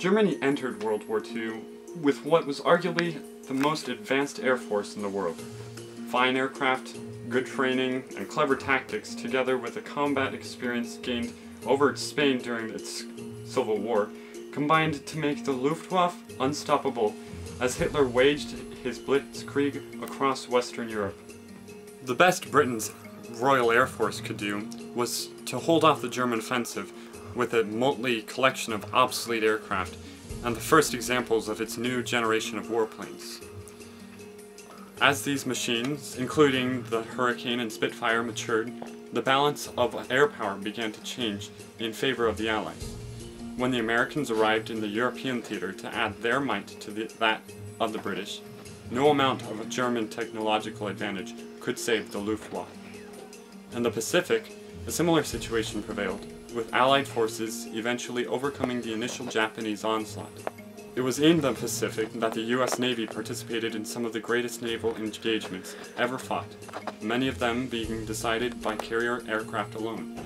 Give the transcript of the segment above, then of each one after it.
Germany entered World War II with what was arguably the most advanced air force in the world. Fine aircraft, good training, and clever tactics, together with the combat experience gained over Spain during its Civil War, combined to make the Luftwaffe unstoppable as Hitler waged his blitzkrieg across Western Europe. The best Britain's Royal Air Force could do was to hold off the German offensive with a motley collection of obsolete aircraft and the first examples of its new generation of warplanes. As these machines, including the Hurricane and Spitfire, matured, the balance of air power began to change in favor of the Allies. When the Americans arrived in the European theater to add their might to that of the British, no amount of German technological advantage could save the Luftwaffe. In the Pacific, a similar situation prevailed, with Allied forces eventually overcoming the initial Japanese onslaught. It was in the Pacific that the US Navy participated in some of the greatest naval engagements ever fought, many of them being decided by carrier aircraft alone.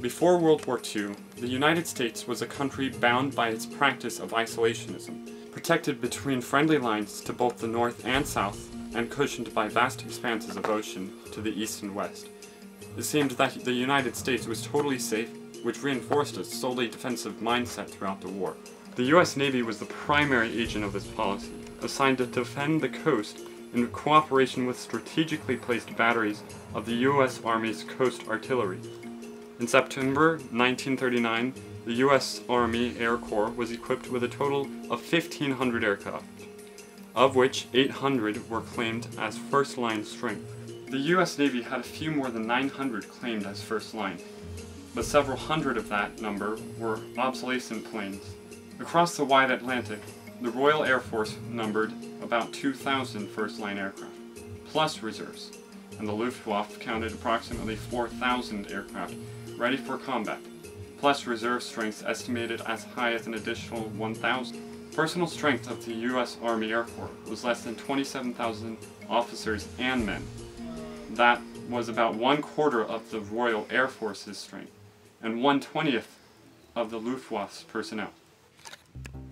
Before World War II, the United States was a country bound by its practice of isolationism, protected between friendly lines to both the north and south, and cushioned by vast expanses of ocean to the east and west. It seemed that the United States was totally safe, which reinforced a solely defensive mindset throughout the war. The US Navy was the primary agent of this policy, assigned to defend the coast in cooperation with strategically placed batteries of the US Army's coast artillery. In September 1939, the US Army Air Corps was equipped with a total of 1,500 aircraft, of which 800 were claimed as first-line strength. The US Navy had a few more than 900 claimed as first line, but several hundred of that number were obsolescent planes. Across the wide Atlantic, the Royal Air Force numbered about 2,000 first-line aircraft, plus reserves, and the Luftwaffe counted approximately 4,000 aircraft ready for combat, plus reserve strengths estimated as high as an additional 1,000. Personal strength of the US Army Air Corps was less than 27,000 officers and men. That was about 1/4 of the Royal Air Force's strength, and 1/20th of the Luftwaffe's personnel.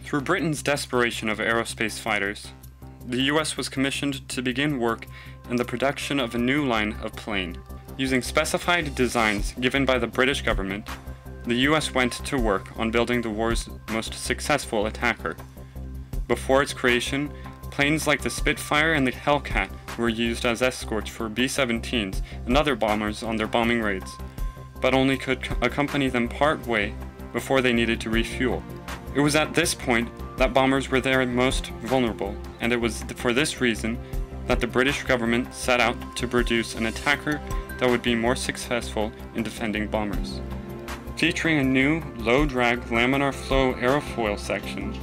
Through Britain's desperation of aerospace fighters, the US was commissioned to begin work in the production of a new line of plane. Using specified designs given by the British government, the US went to work on building the war's most successful attacker. Before its creation, planes like the Spitfire and the Hellcat were used as escorts for B-17s and other bombers on their bombing raids, but only could accompany them part way before they needed to refuel. It was at this point that bombers were their most vulnerable, and it was for this reason that the British government set out to produce an attacker that would be more successful in defending bombers. Featuring a new low-drag laminar flow aerofoil section,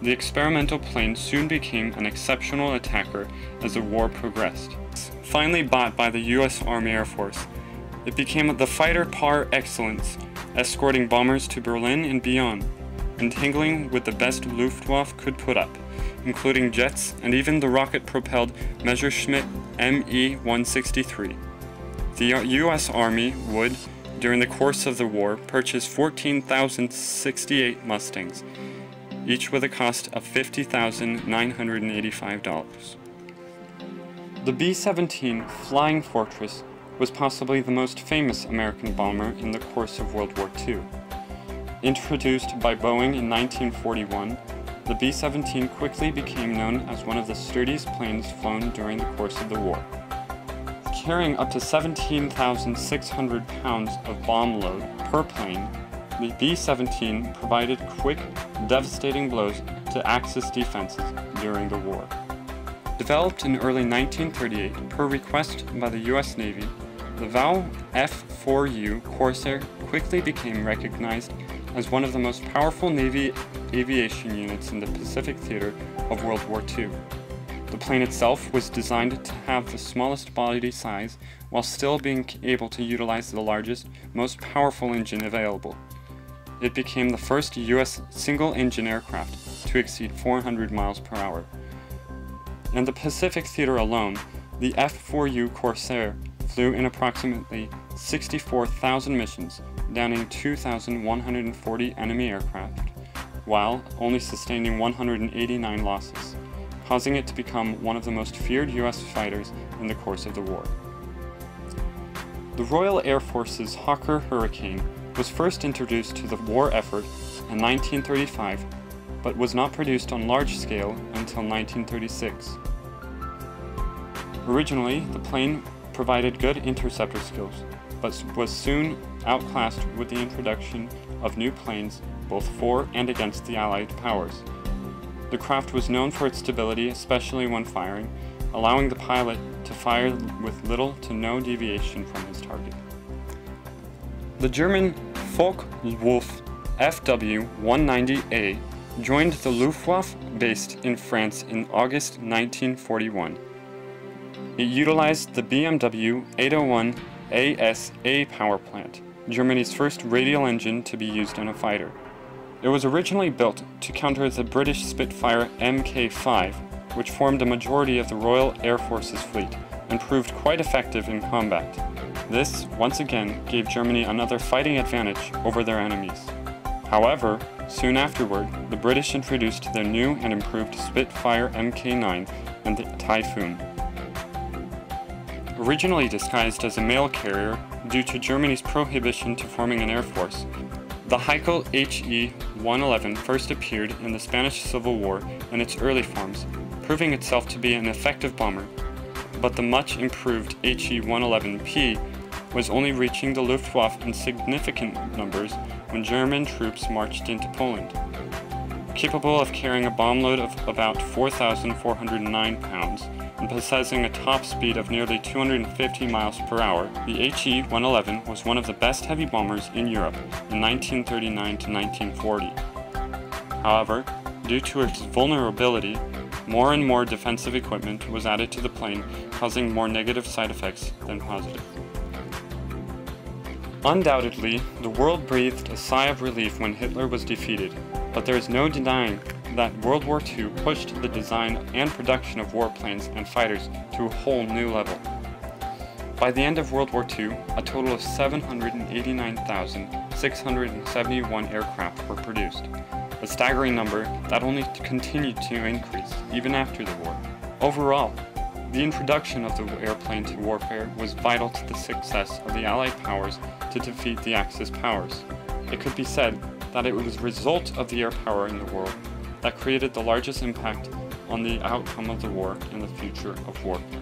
the experimental plane soon became an exceptional attacker as the war progressed. Finally bought by the US Army Air Force, it became the fighter par excellence, escorting bombers to Berlin and beyond, entangling with the best Luftwaffe could put up, including jets and even the rocket-propelled Messerschmitt Me-163. The US Army would, during the course of the war, purchase 14,068 Mustangs, each with a cost of $50,985. The B-17 Flying Fortress was possibly the most famous American bomber in the course of World War II. Introduced by Boeing in 1941, the B-17 quickly became known as one of the sturdiest planes flown during the course of the war. Carrying up to 17,600 pounds of bomb load per plane, the B-17 provided quick, devastating blows to Axis defenses during the war. Developed in early 1938 per request by the US Navy, the WWII F-4U Corsair quickly became recognized as one of the most powerful Navy aviation units in the Pacific theater of World War II. The plane itself was designed to have the smallest body size while still being able to utilize the largest, most powerful engine available. It became the first US single-engine aircraft to exceed 400 miles per hour. In the Pacific theater alone, the F-4U Corsair flew in approximately 64,000 missions, downing 2,140 enemy aircraft, while only sustaining 189 losses, causing it to become one of the most feared U.S. fighters in the course of the war. The Royal Air Force's Hawker Hurricane was first introduced to the war effort in 1935, but was not produced on large scale until 1936. Originally, the plane provided good interceptor skills, but was soon outclassed with the introduction of new planes both for and against the Allied powers. The craft was known for its stability, especially when firing, allowing the pilot to fire with little to no deviation from his target. The German Focke-Wulf FW-190A joined the Luftwaffe based in France in August 1941. It utilized the BMW 801 ASA power plant, Germany's first radial engine to be used in a fighter. It was originally built to counter the British Spitfire Mk5, which formed a majority of the Royal Air Force's fleet and proved quite effective in combat. This, once again, gave Germany another fighting advantage over their enemies. However, soon afterward, the British introduced their new and improved Spitfire Mk9 and the Typhoon. Originally disguised as a mail carrier due to Germany's prohibition to forming an air force, the Heinkel HE-111 first appeared in the Spanish Civil War in its early forms, proving itself to be an effective bomber, but the much improved HE-111P was only reaching the Luftwaffe in significant numbers when German troops marched into Poland. Capable of carrying a bomb load of about 4,409 pounds and possessing a top speed of nearly 250 miles per hour, the HE-111 was one of the best heavy bombers in Europe in 1939 to 1940. However, due to its vulnerability, more and more defensive equipment was added to the plane, causing more negative side effects than positive. Undoubtedly, the world breathed a sigh of relief when Hitler was defeated, but there is no denying that World War II pushed the design and production of warplanes and fighters to a whole new level. By the end of World War II, a total of 789,671 aircraft were produced, a staggering number that only continued to increase even after the war. Overall, the introduction of the airplane to warfare was vital to the success of the Allied powers to defeat the Axis powers. It could be said that it was a result of the air power in the world that created the largest impact on the outcome of the war and the future of warfare.